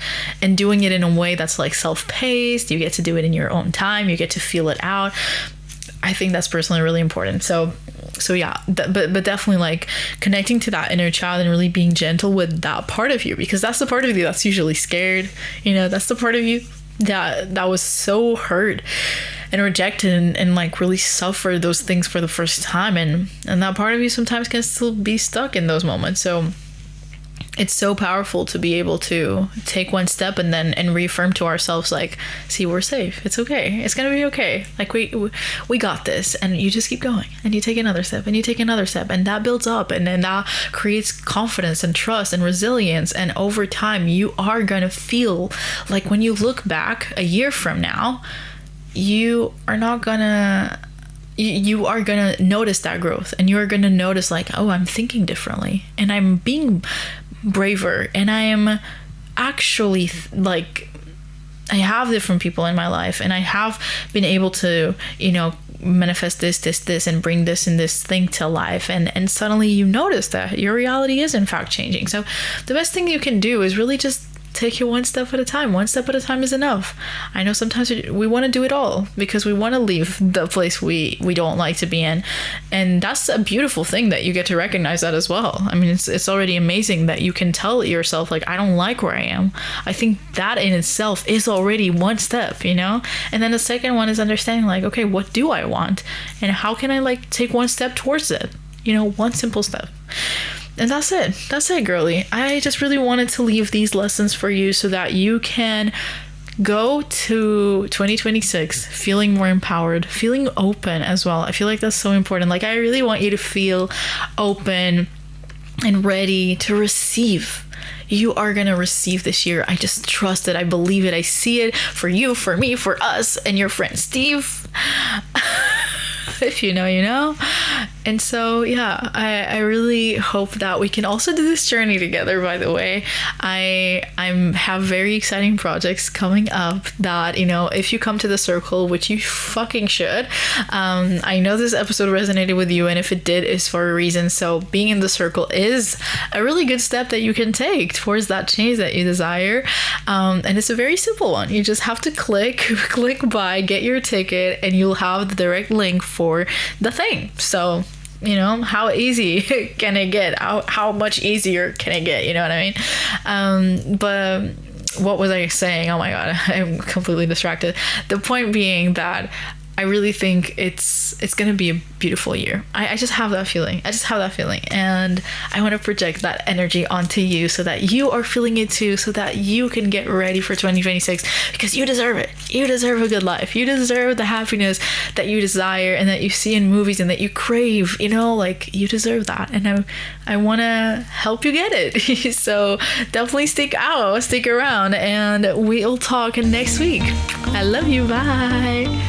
doing it in a way that's like self-paced. You get to do it in your own time. You get to feel it out. I think that's personally really important. So yeah, but definitely like connecting to that inner child and really being gentle with that part of you, because that's the part of you that's usually scared. You know, that's the part of you that was so hurt and rejected and like really suffered those things for the first time, and that part of you sometimes can still be stuck in those moments. So it's so powerful to be able to take one step and reaffirm to ourselves, like, see, we're safe. It's okay. It's gonna be okay. Like we got this. And you just keep going, and you take another step, and you take another step, and that builds up, and then that creates confidence and trust and resilience. And over time, you are gonna feel like when you look back a year from now, you are gonna notice that growth, and you are gonna notice like, oh, I'm thinking differently, and I'm being braver, and I am actually like, I have different people in my life, and I have been able to, you know, manifest this and bring this and this thing to life, and suddenly you notice that your reality is in fact changing. So the best thing you can do is really just take it one step at a time. One step at a time is enough. I know sometimes we want to do it all because we want to leave the place we don't like to be in, and that's a beautiful thing that you get to recognize that as well. I mean, it's already amazing that you can tell yourself, like, I don't like where I am. I think that in itself is already one step, you know. And then the second one is understanding, like, okay, what do I want, and how can I like take one step towards it, you know, one simple step. And that's it, girly. I just really wanted to leave these lessons for you so that you can go to 2026 feeling more empowered, feeling open as well. I feel like that's so important. Like, I really want you to feel open and ready to receive. You are going to receive this year. I just trust it. I believe it. I see it for you, for me, for us, and your friend Steve. If you know, you know. And so, yeah, I really hope that we can also do this journey together, by the way. I have very exciting projects coming up that, you know, if you come to the circle, which you fucking should, I know this episode resonated with you, and if it did, it's for a reason. So being in the circle is a really good step that you can take towards that change that you desire. And it's a very simple one. You just have to click buy, get your ticket, and you'll have the direct link for the thing. So, you know, how easy can it get? How much easier can it get? You know what I mean? But what was I saying? Oh my God, I'm completely distracted. The point being that I really think it's going to be a beautiful year. I just have that feeling. And I want to project that energy onto you so that you are feeling it too, so that you can get ready for 2026, because you deserve it. You deserve a good life. You deserve the happiness that you desire and that you see in movies and that you crave, you know, like, you deserve that. And I want to help you get it. So definitely stick around, and we'll talk next week. I love you. Bye.